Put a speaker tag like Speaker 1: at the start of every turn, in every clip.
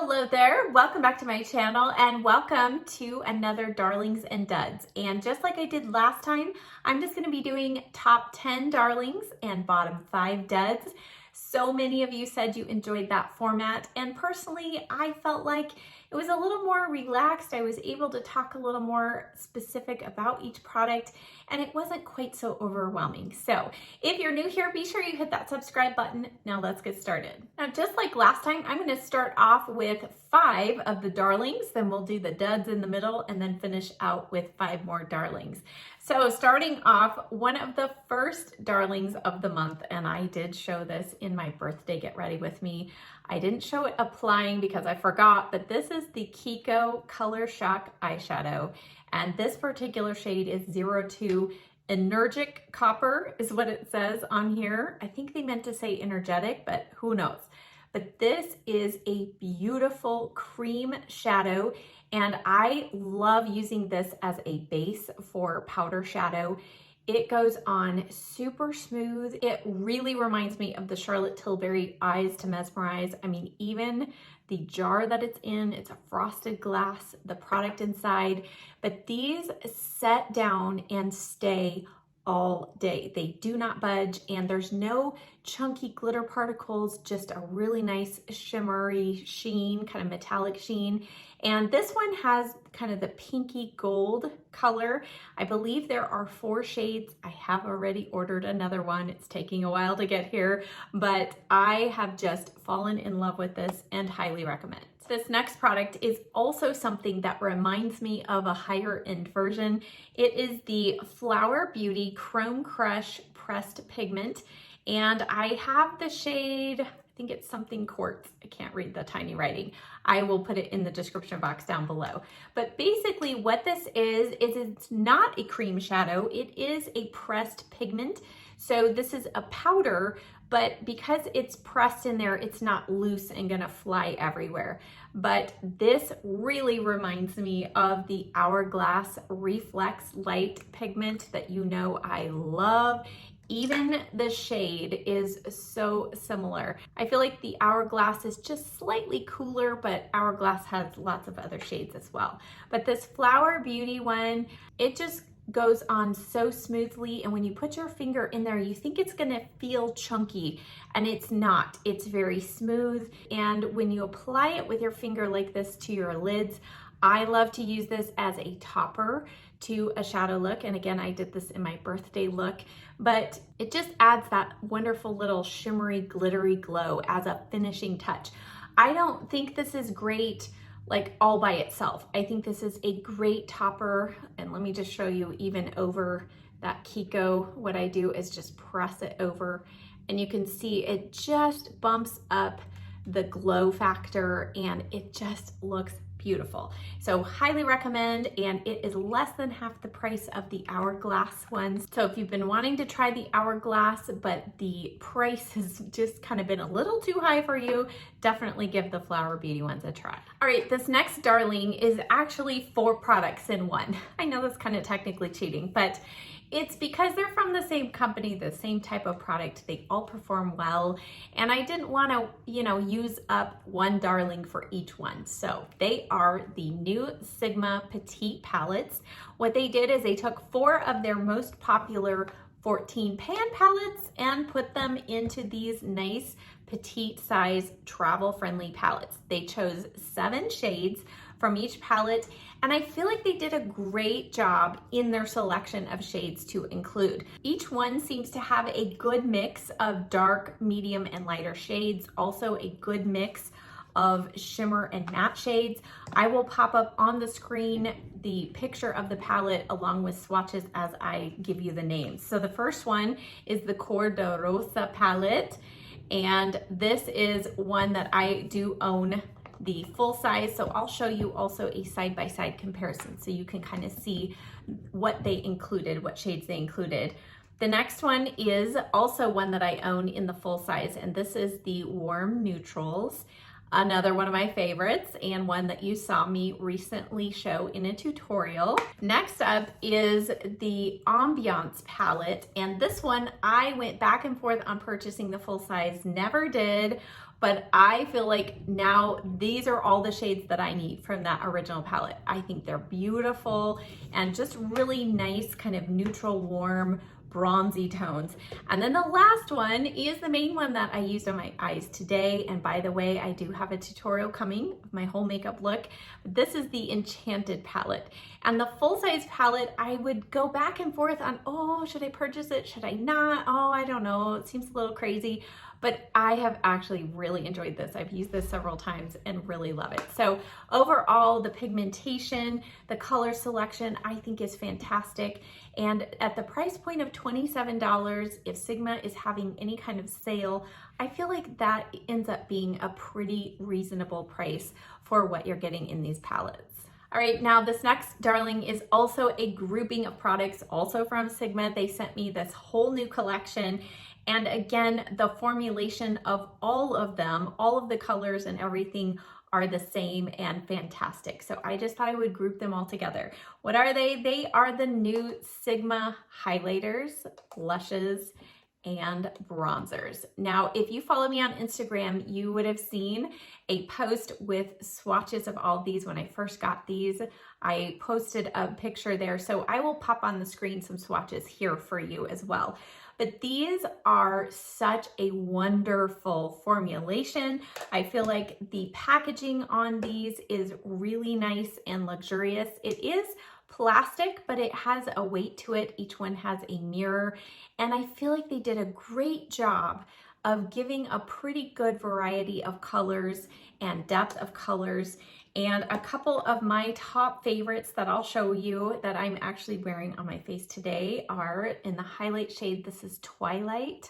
Speaker 1: Hello there, welcome back to my channel and welcome to another Darlings and Duds. And just like I did last time, I'm just gonna be doing top 10 darlings and bottom 5 duds. So many of you said you enjoyed that format, and personally, I felt like it was a little more relaxed. I was able to talk a little more specific about each product, and it wasn't quite so overwhelming. So if you're new here, be sure you hit that subscribe button. Now let's get started. Now, just like last time, I'm gonna start off with 5 of the darlings, then we'll do the duds in the middle, and then finish out with 5 more darlings. So starting off, one of the first darlings of the month, and I did show this in my birthday Get Ready With Me. I didn't show it applying because I forgot, but this is the Kiko Color Shock eyeshadow. And this particular shade is 02 Energetic Copper is what it says on here. I think they meant to say energetic, but who knows? But this is a beautiful cream shadow, and I love using this as a base for powder shadow. It goes on super smooth. It really reminds me of the Charlotte Tilbury Eyes to Mesmerize. I mean, even the jar that it's in, it's a frosted glass, the product inside, but these set down and stay all day. They do not budge, and there's no chunky glitter particles, just a really nice shimmery sheen, kind of metallic sheen. And this one has kind of the pinky gold color. I believe there are 4 shades. I have already ordered another one. It's taking a while to get here, but I have just fallen in love with this and highly recommend. This next product is also something that reminds me of a higher end version. It is the Flower Beauty Chrome Crush Pressed Pigment, and I have the shade, I think it's something quartz. I can't read the tiny writing. I will put it in the description box down below. But basically what this is it's not a cream shadow. It is a pressed pigment. So this is a powder, but because it's pressed in there, it's not loose and gonna fly everywhere. But this really reminds me of the Hourglass Reflex Light pigment that you know I love. Even the shade is so similar. I feel like the Hourglass is just slightly cooler, but Hourglass has lots of other shades as well. But this Flower Beauty one, it just goes on so smoothly, and when you put your finger in there, you think it's gonna feel chunky, and it's not. It's very smooth, and when you apply it with your finger like this to your lids, I love to use this as a topper to a shadow look. And again, I did this in my birthday look, but it just adds that wonderful little shimmery, glittery glow as a finishing touch. I don't think this is great like all by itself. I think this is a great topper. And let me just show you even over that Kiko, what I do is just press it over, and you can see it just bumps up the glow factor, and it just looks beautiful. So highly recommend, and it is less than half the price of the Hourglass ones. So if you've been wanting to try the Hourglass, but the price has just kind of been a little too high for you, definitely give the Flower Beauty ones a try. All right, this next darling is actually 4 products in one. I know that's kind of technically cheating, but it's because they're from the same company, the same type of product. They all perform well, and I didn't want to, use up one darling for each one. So they are the new Sigma Petite Palettes. What they did is they took 4 of their most popular 14 pan palettes and put them into these nice petite size travel friendly palettes. They chose 7 shades from each palette, and I feel like they did a great job in their selection of shades to include. Each one seems to have a good mix of dark, medium, and lighter shades, also a good mix of shimmer and matte shades. I will pop up on the screen the picture of the palette along with swatches as I give you the names. So the first one is the Cordurosa Palette, and this is one that I do own the full size, so I'll show you also a side-by-side comparison so you can kind of see what they included, what shades they included. The next one is also one that I own in the full size, and this is the Warm Neutrals. Another one of my favorites, and one that you saw me recently show in a tutorial. Next up is the Ambiance palette, and this one I went back and forth on purchasing the full size, never did, but I feel like now these are all the shades that I need from that original palette. I think they're beautiful and just really nice, kind of neutral, warm, bronzy tones. And then the last one is the main one that I used on my eyes today. And by the way, I do have a tutorial coming of my whole makeup look. This is the Enchanted palette. And the full-size palette, I would go back and forth on, oh, should I purchase it? Should I not? Oh, I don't know. It seems a little crazy. But I have actually really enjoyed this. I've used this several times and really love it. So overall, the pigmentation, the color selection, I think is fantastic. And at the price point of $27, if Sigma is having any kind of sale, I feel like that ends up being a pretty reasonable price for what you're getting in these palettes. All right, now this next darling is also a grouping of products, also from Sigma. They sent me this whole new collection. And again, the formulation of all of them, all of the colors and everything are the same and fantastic. So I just thought I would group them all together. What are they? They are the new Sigma highlighters, blushes, and bronzers. Now, if you follow me on Instagram, you would have seen a post with swatches of all these when I first got these. I posted a picture there, so I will pop on the screen some swatches here for you as well. But these are such a wonderful formulation. I feel like the packaging on these is really nice and luxurious. It is plastic, but it has a weight to it. Each one has a mirror. And I feel like they did a great job of giving a pretty good variety of colors and depth of colors. And a couple of my top favorites that I'll show you that I'm actually wearing on my face today are in the highlight shade. This is Twilight.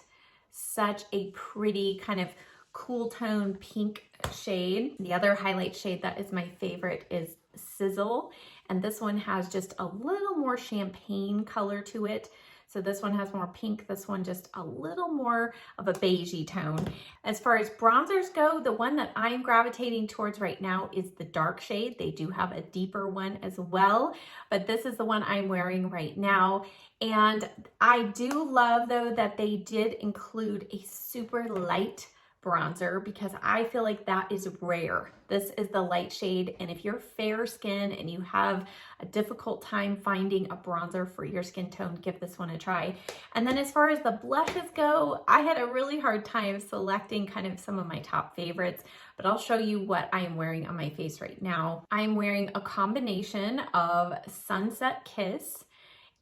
Speaker 1: Such a pretty kind of cool tone pink shade. The other highlight shade that is my favorite is Sizzle. And this one has just a little more champagne color to it. So this one has more pink, this one just a little more of a beigey tone. As far as bronzers go, the one that I'm gravitating towards right now is the dark shade. They do have a deeper one as well, but this is the one I'm wearing right now. And I do love though that they did include a super light bronzer because I feel like that is rare. This is the light shade, and if you're fair skin and you have a difficult time finding a bronzer for your skin tone, give this one a try. And then as far as the blushes go, I had a really hard time selecting kind of some of my top favorites, but I'll show you what I am wearing on my face right now. I'm wearing a combination of Sunset Kiss,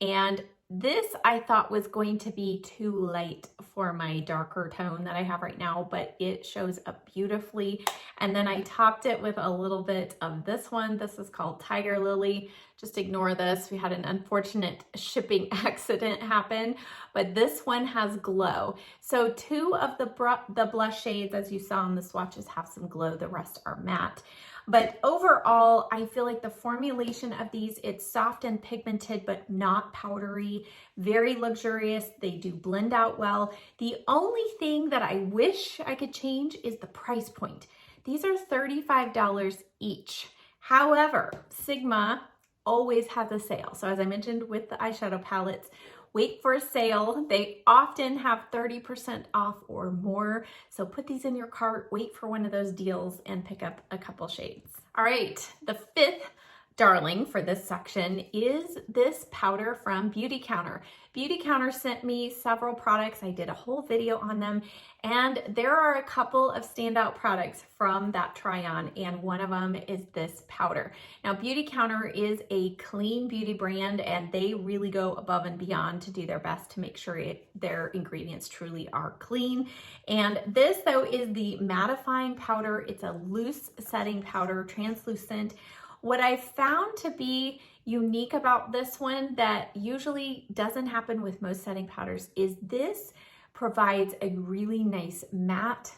Speaker 1: and this I thought was going to be too light for my darker tone that I have right now, but it shows up beautifully. And then I topped it with a little bit of this one. This is called Tiger Lily. Just ignore this. We had an unfortunate shipping accident happen, but this one has glow. So two of the blush shades, as you saw in the swatches, have some glow. The rest are matte. But overall, I feel like the formulation of these, it's soft and pigmented, but not powdery, very luxurious. They do blend out well. The only thing that I wish I could change is the price point. These are $35 each. However, Sigma always has a sale. So as I mentioned with the eyeshadow palettes, wait for a sale. They often have 30% off or more. So put these in your cart, wait for one of those deals, and pick up a couple shades. All right, the fifth darling for this section is this powder from Beauty Counter. Beauty Counter sent me several products. I did a whole video on them, and there are a couple of standout products from that try on, and one of them is this powder. Now, Beauty Counter is a clean beauty brand, and they really go above and beyond to do their best to make sure their ingredients truly are clean. And this, though, is the Mattifying Powder. It's a loose setting powder, translucent. What I found to be unique about this one that usually doesn't happen with most setting powders is this provides a really nice matte,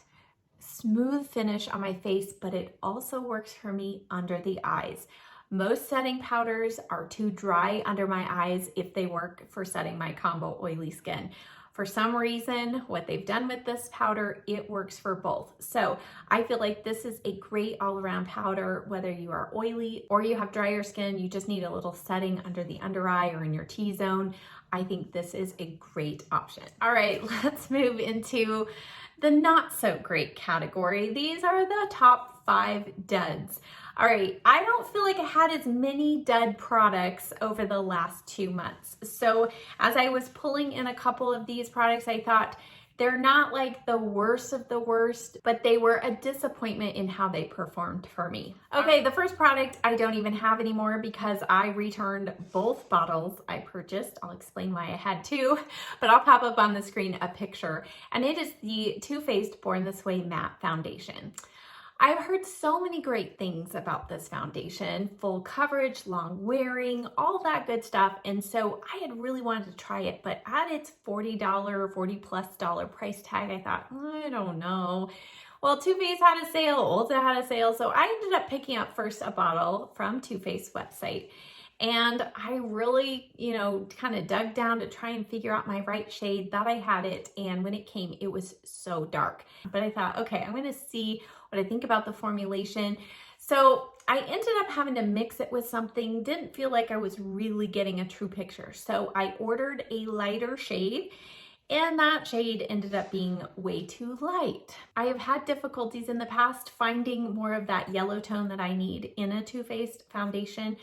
Speaker 1: smooth finish on my face, but it also works for me under the eyes. Most setting powders are too dry under my eyes if they work for setting my combo oily skin. For some reason, what they've done with this powder, it works for both. So I feel like this is a great all-around powder, whether you are oily or you have drier skin, you just need a little setting under the under eye or in your T-zone. I think this is a great option. All right, let's move into the not so great category. These are the top 5 duds. All right, I don't feel like I had as many dud products over the last 2 months. So as I was pulling in a couple of these products, I thought they're not like the worst of the worst, but they were a disappointment in how they performed for me. Okay, the first product I don't even have anymore because I returned both bottles I purchased. I'll explain why I had to, but I'll pop up on the screen a picture. And it is the Too Faced Born This Way Matte Foundation. I've heard so many great things about this foundation, full coverage, long wearing, all that good stuff. And so I had really wanted to try it, but at its $40, $40+ price tag, I thought, I don't know. Well, Too Faced had a sale, Ulta had a sale. So I ended up picking up first a bottle from Too Faced website. And I really, kind of dug down to try and figure out my right shade, thought I had it. And when it came, it was so dark. But I thought, okay, I'm going to see what I think about the formulation. So I ended up having to mix it with something, didn't feel like I was really getting a true picture. So I ordered a lighter shade, and that shade ended up being way too light. I have had difficulties in the past finding more of that yellow tone that I need in a Too Faced foundation.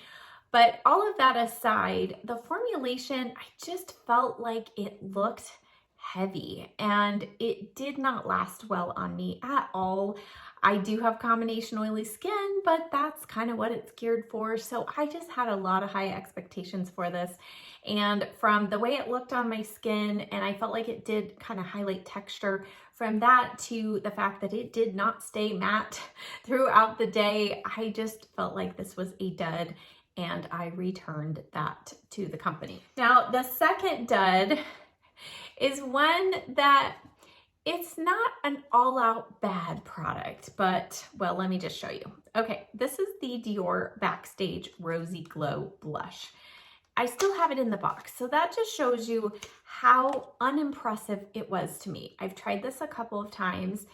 Speaker 1: But all of that aside, the formulation, I just felt like it looked heavy and it did not last well on me at all. I do have combination oily skin, but that's kind of what it's geared for. So I just had a lot of high expectations for this. And from the way it looked on my skin, and I felt like it did kind of highlight texture, from that to the fact that it did not stay matte throughout the day, I just felt like this was a dud. And I returned that to the company. Now, the second dud is one that it's not an all-out bad product, but, well, let me just show you. Okay, this is the Dior Backstage Rosy Glow Blush. I still have it in the box, so that just shows you how unimpressive it was to me. I've tried this a couple of times,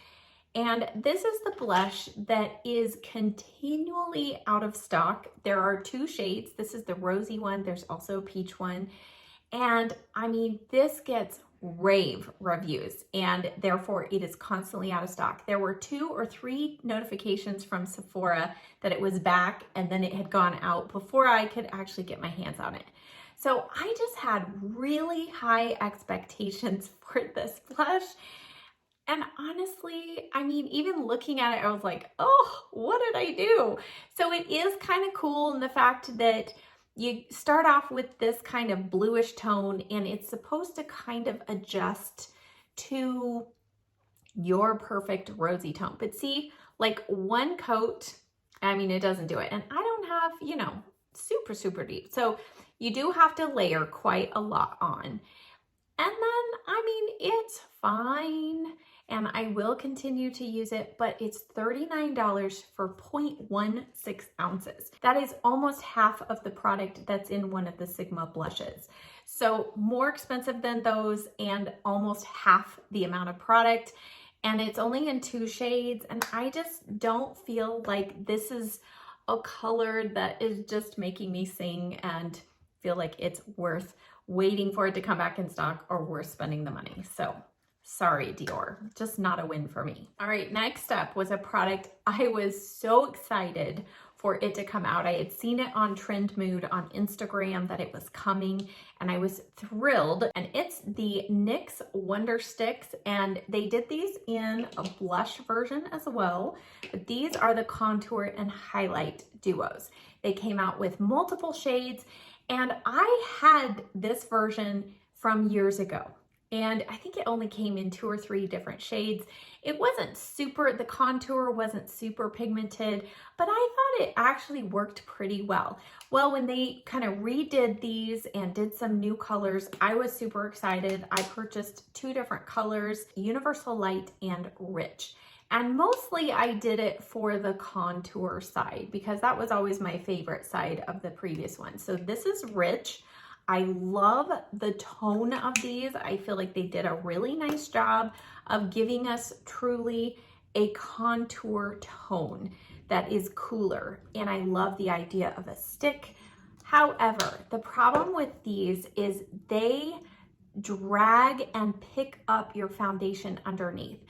Speaker 1: and this is the blush that is continually out of stock. There are 2 shades. This is the rosy one. There's also a peach one. And I mean, this gets rave reviews, and therefore it is constantly out of stock. There were 2 or 3 notifications from Sephora that it was back, and then it had gone out before I could actually get my hands on it. So I just had really high expectations for this blush. And honestly, I mean, even looking at it, I was like, oh, what did I do? So it is kind of cool in the fact that you start off with this kind of bluish tone, and it's supposed to kind of adjust to your perfect rosy tone. But see, like one coat, I mean, it doesn't do it. And I don't have, super, super deep. So you do have to layer quite a lot on. And then, I mean, it's fine. And I will continue to use it, but it's $39 for 0.16 ounces. That is almost half of the product that's in one of the Sigma blushes. So more expensive than those and almost half the amount of product. And it's only in 2 shades. And I just don't feel like this is a color that is just making me sing and feel like it's worth waiting for it to come back in stock or worth spending the money. So sorry, Dior, just not a win for me. All right, next up was a product I was so excited for it to come out. I had seen it on Trend Mood on Instagram that it was coming, and I was thrilled. And it's the NYX Wonder Sticks, and they did these in a blush version as well, but these are the contour and highlight duos. They came out with multiple shades, and I had this version from years ago. And I think it only came in 2 or 3 different shades. It wasn't super, the contour wasn't super pigmented, but I thought it actually worked pretty well. Well, when they kind of redid these and did some new colors, I was super excited. I purchased 2 different colors, Universal Light and Rich. And mostly I did it for the contour side because that was always my favorite side of the previous one. So this is Rich. I love the tone of these. I feel like they did a really nice job of giving us truly a contour tone that is cooler. And I love the idea of a stick. However, the problem with these is they drag and pick up your foundation underneath.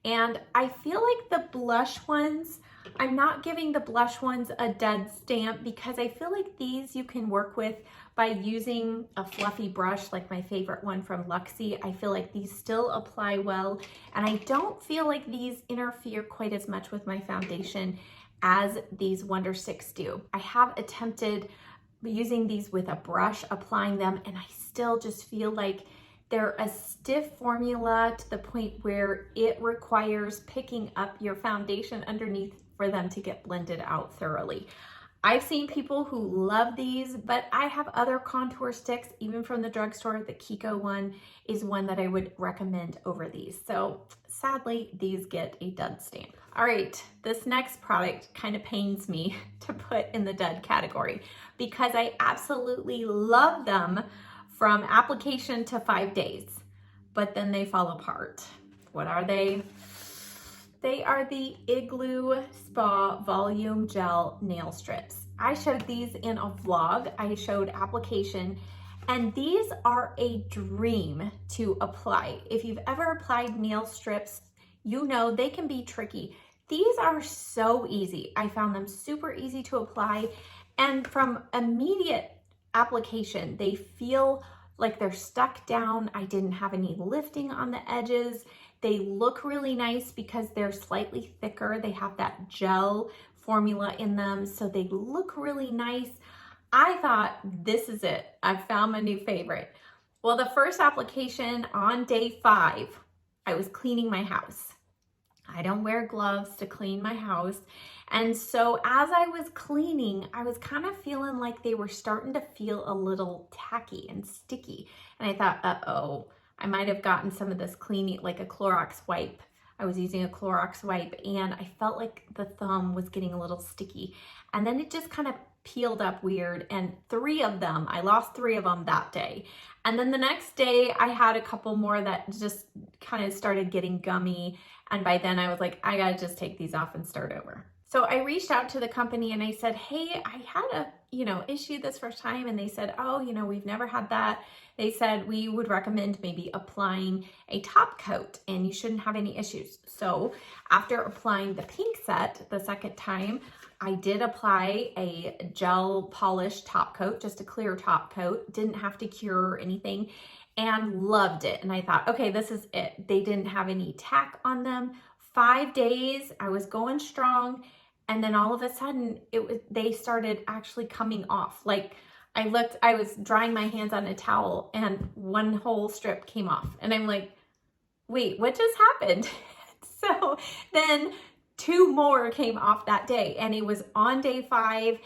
Speaker 1: And I feel like the blush ones, I'm not giving the blush ones a dud stamp because I feel like these you can work with by using a fluffy brush like my favorite one from Luxe. I feel like these still apply well, and I don't feel like these interfere quite as much with my foundation as these Wonder Sticks do. I have attempted using these with a brush, applying them, and I still just feel like they're a stiff formula to the point where it requires picking up your foundation underneath for them to get blended out thoroughly. I've seen people who love these, but I have other contour sticks, even from the drugstore. The Kiko one is one that I would recommend over these. So sadly, these get a dud stamp. All right, this next product kind of pains me to put in the dud category because I absolutely love them from application to 5 days, but then they fall apart. What are they? They are the Igloo Spa Volume Gel Nail Strips. I showed these in a vlog. I showed application, and these are a dream to apply. If you've ever applied nail strips, you know they can be tricky. These are so easy. I found them super easy to apply, and from immediate application, they feel like they're stuck down. I didn't have any lifting on the edges. They look really nice because they're slightly thicker. They have that gel formula in them, so they look really nice. I thought, this is it. I found my new favorite. Well, the first application on day 5, I was cleaning my house. I don't wear gloves to clean my house. And so as I was cleaning, I was kind of feeling like they were starting to feel a little tacky and sticky. And I thought, uh-oh, I might have gotten some of this cleaning, like a Clorox wipe. I was using a Clorox wipe and I felt like the thumb was getting a little sticky. And then it just kind of peeled up weird, and 3 of them, I lost 3 of them that day. And then the next day I had a couple more that just kind of started getting gummy. And by then I was like, I gotta just take these off and start over. So I reached out to the company and I said, hey, I had a, issue this first time. And they said, oh, we've never had that. They said, we would recommend maybe applying a top coat and you shouldn't have any issues. So after applying the pink set the second time, I did apply a gel polish top coat, just a clear top coat, didn't have to cure or anything, and loved it. And I thought, okay, this is it. They didn't have any tack on them. 5 days, I was going strong. And then all of a sudden they started actually coming off. Like I was drying my hands on a towel and one whole strip came off. And I'm like, wait, what just happened? So then 2 more came off that day, and it was on day 5.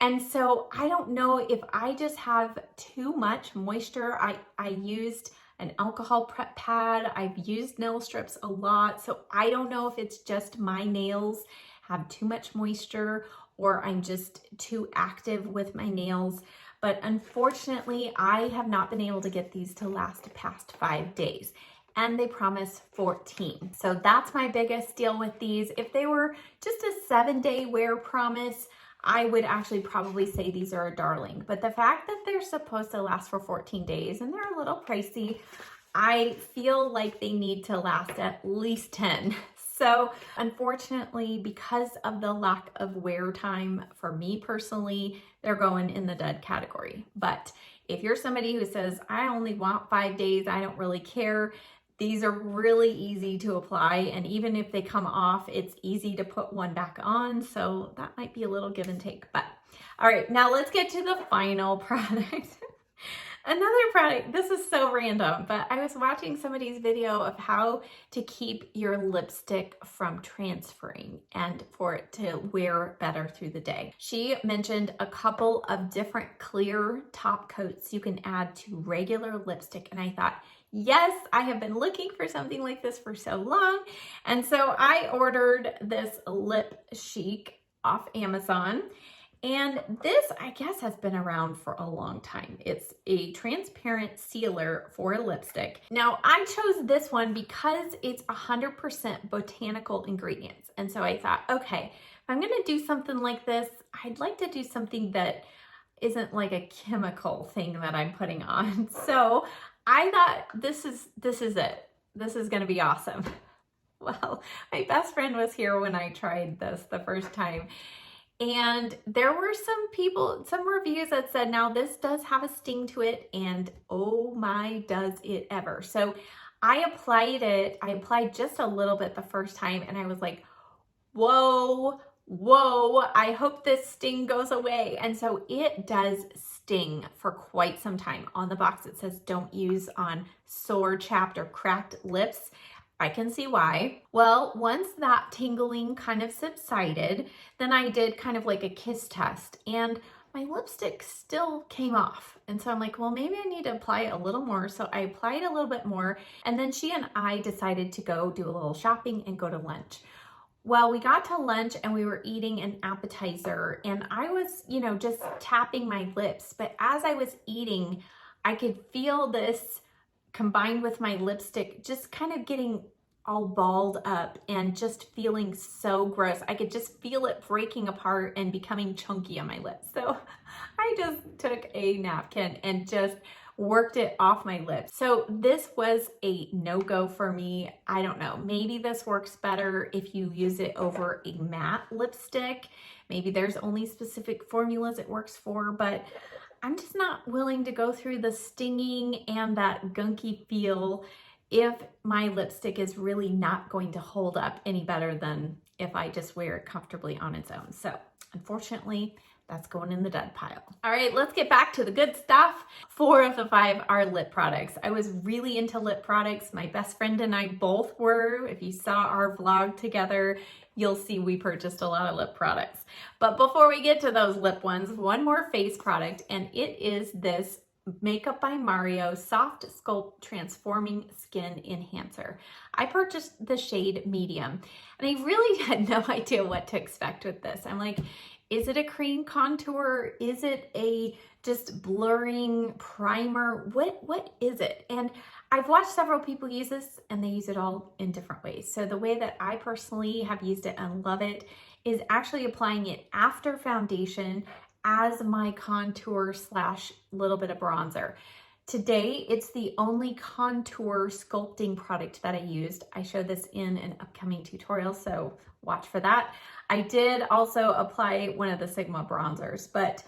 Speaker 1: And so I don't know if I just have too much moisture. I used an alcohol prep pad. I've used nail strips a lot. So I don't know if it's just my nails have too much moisture or I'm just too active with my nails. But unfortunately, I have not been able to get these to last past 5 days. And they promise 14. So that's my biggest deal with these. If they were just a 7-day wear promise, I would actually probably say these are a darling. But the fact that they're supposed to last for 14 days and they're a little pricey, I feel like they need to last at least 10. So unfortunately, because of the lack of wear time for me personally, they're going in the dud category. But if you're somebody who says, I only want 5 days, I don't really care, these are really easy to apply. And even if they come off, it's easy to put one back on. So that might be a little give and take. But all right, now let's get to the final product. Another product, this is so random, but I was watching somebody's video of how to keep your lipstick from transferring and for it to wear better through the day. She mentioned a couple of different clear top coats you can add to regular lipstick, and I thought, yes, I have been looking for something like this for so long. And so I ordered this Lip Chic off Amazon. And this, I guess, has been around for a long time. It's a transparent sealer for a lipstick. Now, I chose this one because it's 100% botanical ingredients. And so I thought, okay, if I'm gonna do something like this, I'd like to do something that isn't like a chemical thing that I'm putting on. So I thought this is it. This is gonna be awesome. Well, my best friend was here when I tried this the first time. And there were some reviews that said, now this does have a sting to it, and oh my, does it ever. So I applied just a little bit the first time, and I was like, whoa, I hope this sting goes away. And so it does sting for quite some time. On the box it says don't use on sore, chapped, or cracked lips. I can see why. Well, once that tingling kind of subsided, then I did kind of like a kiss test, and my lipstick still came off. And so I'm like, well, maybe I need to apply it a little more. So I applied a little bit more, and then she and I decided to go do a little shopping and go to lunch. Well, we got to lunch and we were eating an appetizer, and I was, just tapping my lips. But as I was eating, I could feel this combined with my lipstick just kind of getting all balled up and just feeling so gross. I could just feel it breaking apart and becoming chunky on my lips. So I just took a napkin and just worked it off my lips. So this was a no-go for me. I don't know, maybe this works better if you use it over a matte lipstick. Maybe there's only specific formulas it works for, but I'm just not willing to go through the stinging and that gunky feel if my lipstick is really not going to hold up any better than if I just wear it comfortably on its own. So unfortunately, that's going in the dud pile. All right, let's get back to the good stuff. 4 of the 5 are lip products. I was really into lip products. My best friend and I both were. If you saw our vlog together, you'll see we purchased a lot of lip products. But before we get to those lip ones, one more face product, and it is this Makeup by Mario Soft Sculpt Transforming Skin Enhancer. I purchased the shade medium, and I really had no idea what to expect with this. I'm like, is it a cream contour? Is it a just blurring primer? What is it? And I've watched several people use this, and they use it all in different ways. So the way that I personally have used it and love it is actually applying it after foundation as my contour / little bit of bronzer. Today, it's the only contour sculpting product that I used. I show this in an upcoming tutorial, so watch for that. I did also apply one of the Sigma bronzers, but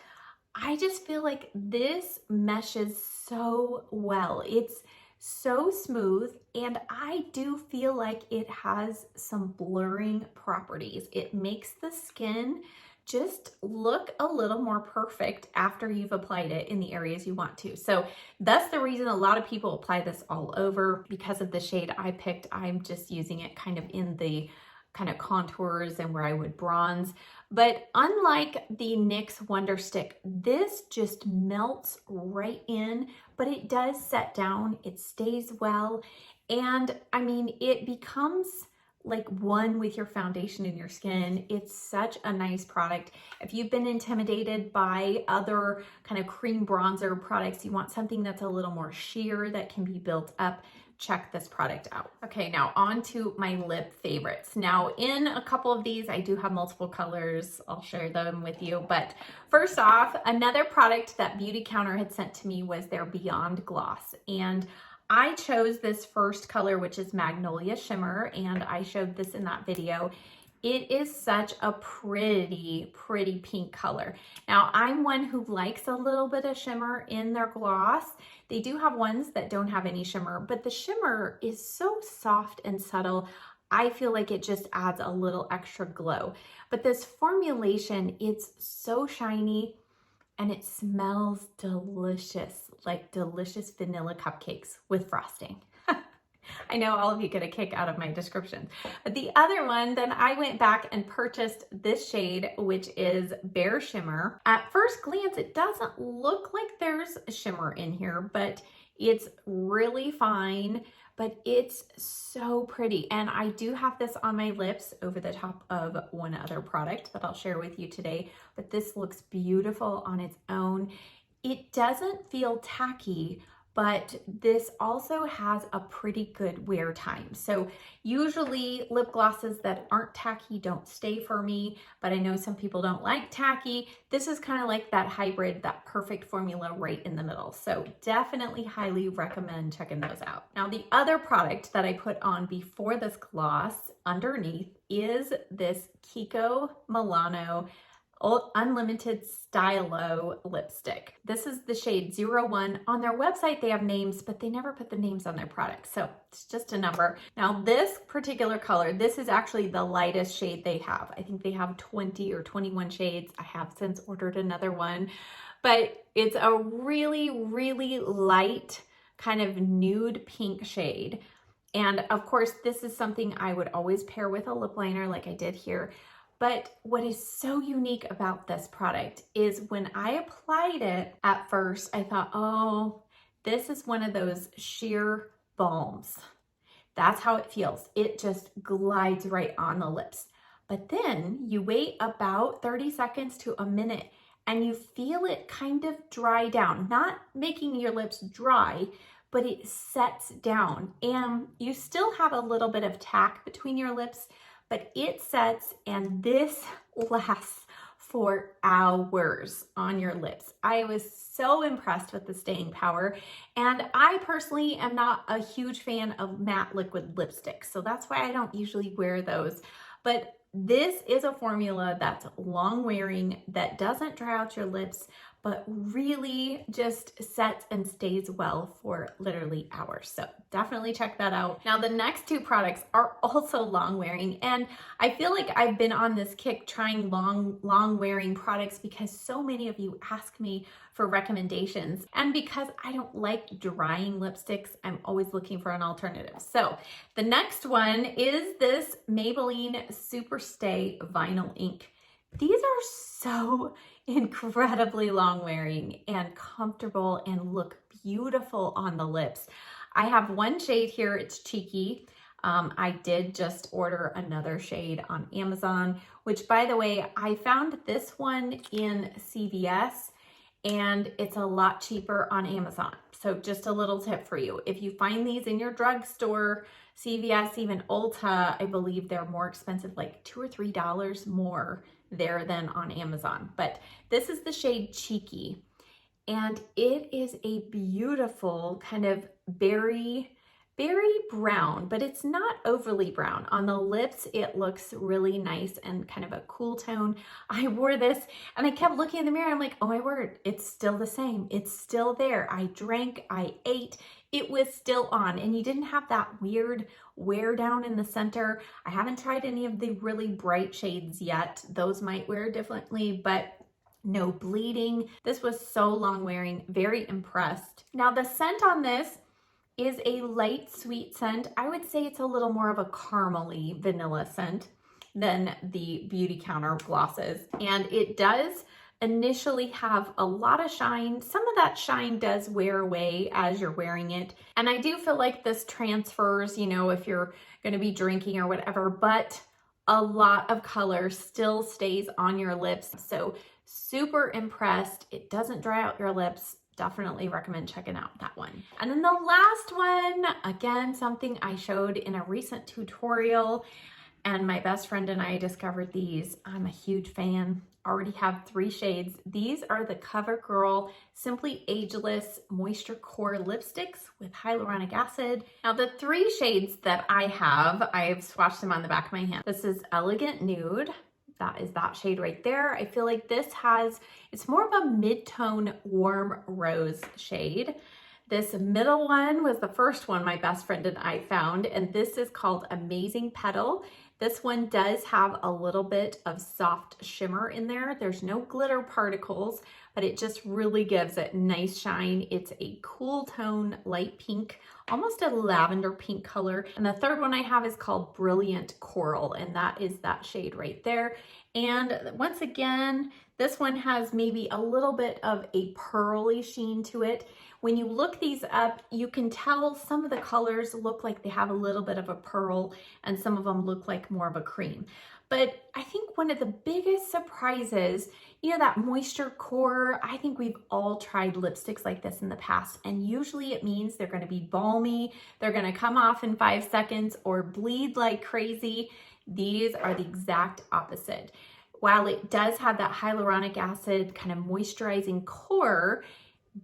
Speaker 1: I just feel like this meshes so well. It's so smooth, and I do feel like it has some blurring properties. It makes the skin just look a little more perfect after you've applied it in the areas you want to. So that's the reason a lot of people apply this all over. Because of the shade I picked, I'm just using it kind of in the kind of contours and where I would bronze. But unlike the NYX Wonder Stick, this just melts right in, but it does set down, it stays well, and I mean, it becomes like one with your foundation in your skin. It's such a nice product. If you've been intimidated by other kind of cream bronzer products, you want something that's a little more sheer that can be built up, check this product out. Okay, now on to my lip favorites. Now in a couple of these, I do have multiple colors. I'll share them with you. But first off, another product that Beauty Counter had sent to me was their Beyond Gloss. And I chose this first color, which is Magnolia Shimmer, and I showed this in that video. It is such a pretty, pretty pink color. Now, I'm one who likes a little bit of shimmer in their gloss. They do have ones that don't have any shimmer, but the shimmer is so soft and subtle. I feel like it just adds a little extra glow. But this formulation, it's so shiny, and it smells delicious, like delicious vanilla cupcakes with frosting. I know all of you get a kick out of my description. But the other one, then I went back and purchased this shade, which is Bare Shimmer. At first glance, it doesn't look like there's shimmer in here, but it's really fine. but it's so pretty. And I do have this on my lips over the top of one other product that I'll share with you today, but this looks beautiful on its own. It doesn't feel tacky, but this also has a pretty good wear time. So usually lip glosses that aren't tacky don't stay for me, but I know some people don't like tacky. This is kind of like that hybrid, that perfect formula right in the middle. So definitely highly recommend checking those out. Now the other product that I put on before this gloss underneath is this Kiko Milano Unlimited Stylo lipstick. This is the shade 01. On their website, they have names, but they never put the names on their products. So it's just a number. Now this particular color, this is actually the lightest shade they have. I think they have 20 or 21 shades. I have since ordered another one, but it's a really, really light kind of nude pink shade. And of course, this is something I would always pair with a lip liner like I did here. But what is so unique about this product is when I applied it at first, I thought, oh, this is one of those sheer balms. That's how it feels. It just glides right on the lips. But then you wait about 30 seconds to a minute and you feel it kind of dry down, not making your lips dry, but it sets down and you still have a little bit of tack between your lips, but it sets, and this lasts for hours on your lips. I was so impressed with the staying power, and I personally am not a huge fan of matte liquid lipsticks, so that's why I don't usually wear those. But this is a formula that's long wearing, that doesn't dry out your lips, but really just sets and stays well for literally hours. So definitely check that out. Now the next two products are also long wearing, and I feel like I've been on this kick trying long wearing products because so many of you ask me for recommendations, and because I don't like drying lipsticks, I'm always looking for an alternative. So the next one is this Maybelline Superstay Vinyl Ink. These are so incredibly long wearing and comfortable and look beautiful on the lips. I have one shade here, it's Cheeky. I did just order another shade on Amazon, which by the way, I found this one in CVS and it's a lot cheaper on Amazon. So just a little tip for you. If you find these in your drugstore, CVS, even Ulta, I believe they're more expensive, like $2 or $3 more there than on Amazon. But this is the shade Cheeky, and it is a beautiful kind of berry brown, but it's not overly brown. On the lips, it looks really nice and kind of a cool tone. I wore this and I kept looking in the mirror. I'm like, oh my word, it's still the same. It's still there. I drank, I ate, it was still on, and you didn't have that weird wear down in the center. I haven't tried any of the really bright shades yet. Those might wear differently, but no bleeding. This was so long wearing, very impressed. Now the scent on this is a light sweet scent. I would say it's a little more of a caramely vanilla scent than the Beauty Counter glosses. And it does initially have a lot of shine. Some of that shine does wear away as you're wearing it. And I do feel like this transfers, you know, if you're gonna be drinking or whatever, but a lot of color still stays on your lips. So super impressed. It doesn't dry out your lips. Definitely recommend checking out that one. And then the last one, again, something I showed in a recent tutorial, and my best friend and I discovered these. I'm a huge fan. Already have 3 shades. These are the Covergirl Simply Ageless Moisture Core Lipsticks with hyaluronic acid. Now the 3 shades that I have, I've swatched them on the back of my hand. This is Elegant Nude. That is that shade right there. I feel like this has, it's more of a mid-tone warm rose shade. This middle one was the first one my best friend and I found, and this is called Amazing Petal. This one does have a little bit of soft shimmer in there. There's no glitter particles, but it just really gives it nice shine. It's a cool tone, light pink almost a lavender pink color. And the third one I have is called Brilliant Coral, and that is that shade right there. And once again, this one has maybe a little bit of a pearly sheen to it. When you look these up, you can tell some of the colors look like they have a little bit of a pearl and some of them look like more of a cream. But I think one of the biggest surprises, you know, that moisture core, I think we've all tried lipsticks like this in the past, and usually it means they're going to be balmy, they're going to come off in 5 seconds or bleed like crazy. These are the exact opposite. While it does have that hyaluronic acid kind of moisturizing core,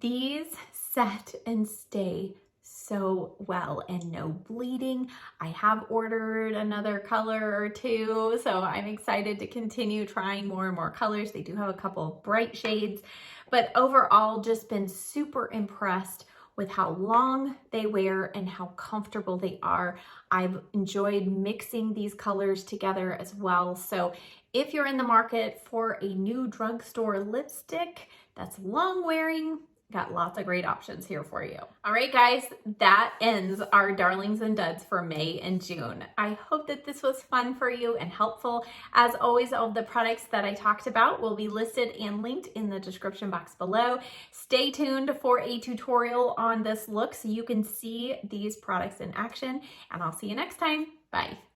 Speaker 1: these set and stay so well and no bleeding. I have ordered another color or two, so I'm excited to continue trying more and more colors. They do have a couple of bright shades, but overall just been super impressed with how long they wear and how comfortable they are. I've enjoyed mixing these colors together as well. So if you're in the market for a new drugstore lipstick that's long wearing, got lots of great options here for you. All right, guys, that ends our darlings and duds for May and June. I hope that this was fun for you and helpful. As always, all of the products that I talked about will be listed and linked in the description box below. Stay tuned for a tutorial on this look so you can see these products in action, and I'll see you next time. Bye.